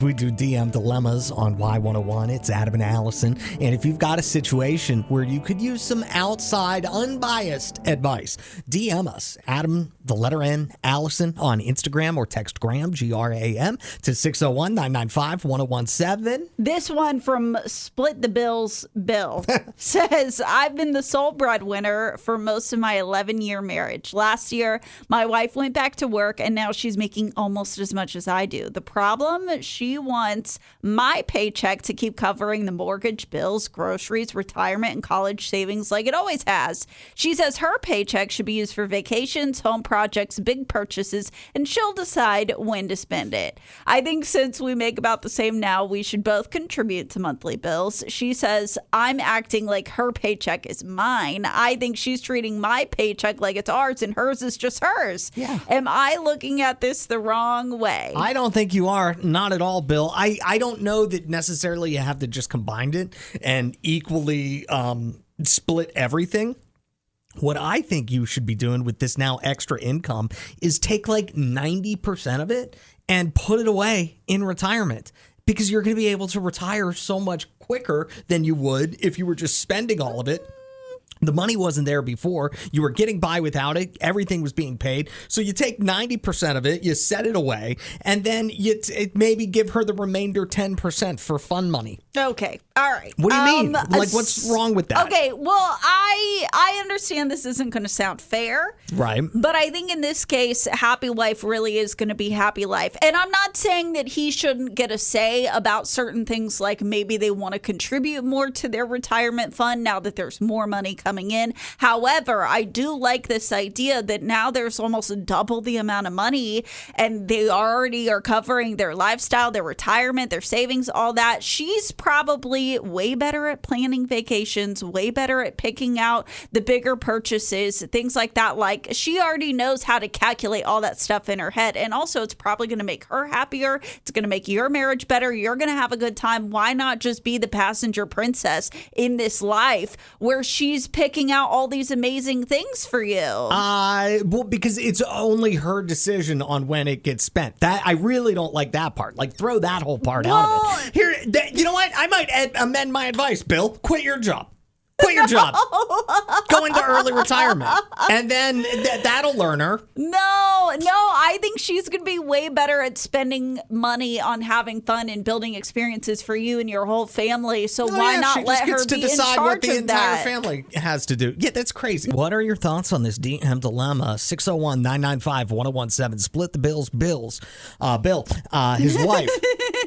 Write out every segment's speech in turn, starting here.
We do DM dilemmas on Y101. It's Adam and Allison. And if you've got a situation where you could use some outside, unbiased advice, DM us. Adam, the letter N, Allison on Instagram or text Graham, Gram, to 601-995-1017. This one from Split the Bills Bill says, I've been the sole breadwinner for most of my 11-year marriage. Last year, my wife went back to work and now she's making almost as much as I do. The problem, she wants my paycheck to keep covering the mortgage, bills, groceries, retirement, and college savings like it always has. She says her paycheck should be used for vacations, home projects, big purchases, and she'll decide when to spend it. I think since we make about the same now, we should both contribute to monthly bills. She says I'm acting like her paycheck is mine. I think she's treating my paycheck like it's ours and hers is just hers. Yeah. Am I looking at this the wrong way? I don't think you are. Not at all, Bill. I don't know that necessarily you have to just combine it and equally split everything. What I think you should be doing with this now extra income is take like 90% of it and put it away in retirement, because you're going to be able to retire so much quicker than you would if you were just spending all of it. The money wasn't there before. You were getting by without it. Everything was being paid. So you take 90% of it, you set it away, and then you maybe give her the remainder 10% for fun money. Okay. All right. What do you mean? Like, what's wrong with that? Okay. Well, I understand this isn't going to sound fair. Right. But I think in this case, happy life really is going to be happy life. And I'm not saying that he shouldn't get a say about certain things, like maybe they want to contribute more to their retirement fund now that there's more money coming in. However, I do like this idea that now there's almost double the amount of money and they already are covering their lifestyle, their retirement, their savings, all that. She's probably way better at planning vacations, way better at picking out the bigger purchases, things like that. Like, she already knows how to calculate all that stuff in her head. And also, it's probably going to make her happier. It's going to make your marriage better. You're going to have a good time. Why not just be the passenger princess in this life where she's picking out all these amazing things for you? Well, because it's only her decision on when it gets spent. That I really don't like that part. Like, throw that whole part out of it. Here, you know what? I might amend my advice, Bill. Quit your job. Quit your job. Go into early retirement. And then that'll learn her. No, I think she's going to be way better at spending money on having fun and building experiences for you and your whole family. So why not let her be in charge of that? She just gets to decide what the entire family has to do. Yeah, that's crazy. What are your thoughts on this DM dilemma? 601-995-1017. Split the bills. Bill, his wife,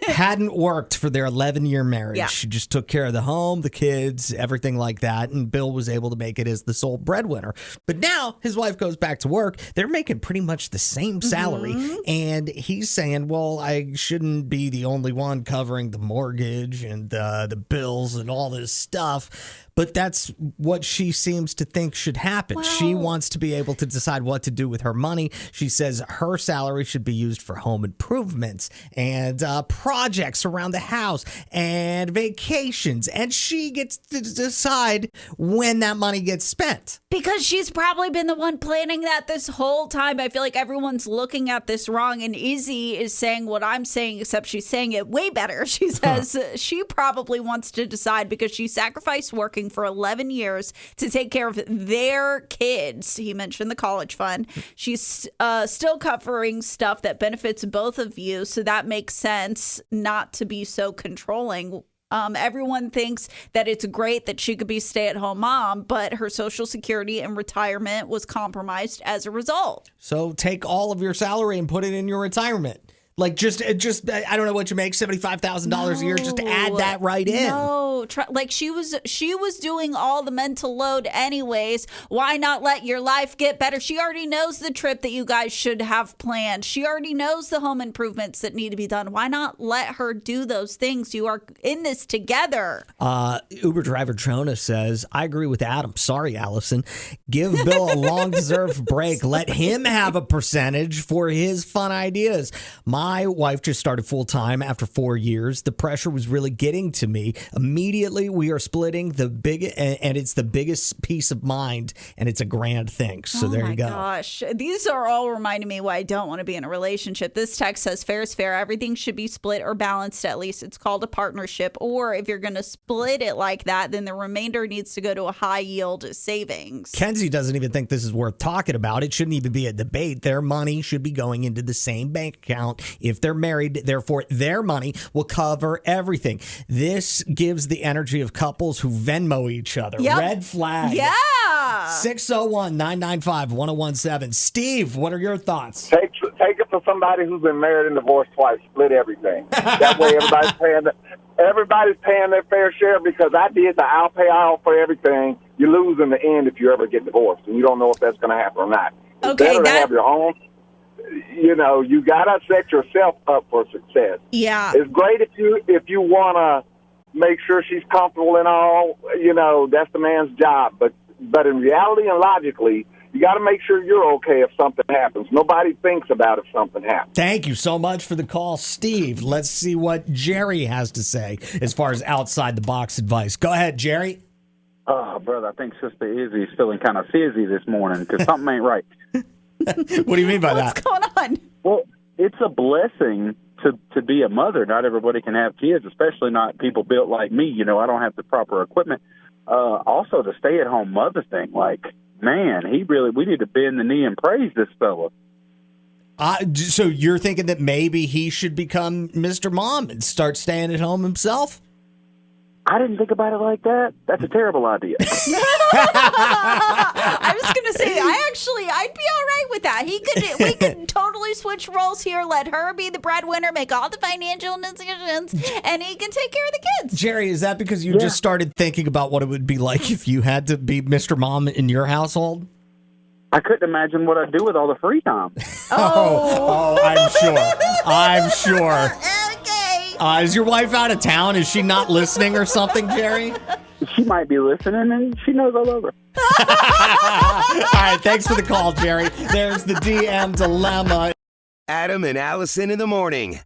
hadn't worked for their 11-year marriage. Yeah. She just took care of the home, the kids, everything like that, and Bill was able to make it as the sole breadwinner. But now his wife goes back to work. They're making pretty much the same salary, and he's saying, well, I shouldn't be the only one covering the mortgage and the bills and all this stuff. But that's what she seems to think should happen. Well, she wants to be able to decide what to do with her money. She says her salary should be used for home improvements and projects around the house and vacations. And she gets to decide when that money gets spent. Because she's probably been the one planning that this whole time. I feel like everyone's looking at this wrong. And Izzy is saying what I'm saying, except she's saying it way better. She says she probably wants to decide because she sacrificed working for 11 years to take care of their kids. He mentioned the college fund. She's still covering stuff that benefits both of you. So that makes sense not to be so controlling. Everyone thinks that it's great that she could be stay-at-home mom, but her Social Security and retirement was compromised as a result. So take all of your salary and put it in your retirement. Like, just I don't know what you make, $75,000 a year. Just add that right in. No, like she was doing all the mental load anyways. Why not let your life get better? She already knows the trip that you guys should have planned. She already knows the home improvements that need to be done. Why not let her do those things? You are in this together. Uber driver Jonah says, I agree with Adam. Sorry, Allison. Give Bill a long-deserved break. Let him have a percentage for his fun ideas. My my wife just started full time after 4 years. The pressure was really getting to me. Immediately, we are splitting and it's the biggest peace of mind, and it's a grand thing. So there you go. Oh my gosh. These are all reminding me why I don't want to be in a relationship. This text says, fair is fair. Everything should be split or balanced at least. It's called a partnership. Or if you're going to split it like that, then the remainder needs to go to a high yield savings. Kenzie doesn't even think this is worth talking about. It shouldn't even be a debate. Their money should be going into the same bank account. If they're married, therefore their money will cover everything. This gives the energy of couples who Venmo each other. Yep. Red flag. Yeah. 601-995-1017. Steve, what are your thoughts? Take it for somebody who's been married and divorced twice. Split everything. That way everybody's paying their fair share, because I did the I'll pay all for everything. You lose in the end if you ever get divorced, and you don't know if that's going to happen or not. It's better to have your own. You got to set yourself up for success. Yeah. It's great if you want to make sure she's comfortable and all, that's the man's job. But in reality and logically, you got to make sure you're okay if something happens. Nobody thinks about if something happens. Thank you so much for the call, Steve. Let's see what Jerry has to say as far as outside the box advice. Go ahead, Jerry. Oh, brother, I think Sister Izzy is feeling kind of fizzy this morning because something ain't right. What do you mean by that? What's going on? Well, it's a blessing to be a mother. Not everybody can have kids, especially not people built like me. I don't have the proper equipment. Also, the stay-at-home mother thing, man, we need to bend the knee and praise this fella. So you're thinking that maybe he should become Mr. Mom and start staying at home himself? I didn't think about it like that. That's a terrible idea. I was going to say, I'd be all right with that. We could totally switch roles here. Let her be the breadwinner, make all the financial decisions, and he can take care of the kids. Jerry, is that because you just started thinking about what it would be like if you had to be Mr. Mom in your household? I couldn't imagine what I'd do with all the free time. Oh, I'm sure. Okay. Is your wife out of town? Is she not listening or something, Jerry? She might be listening, and she knows I love her. All right, thanks for the call, Jerry. There's the DM dilemma. Adam and Allison in the morning.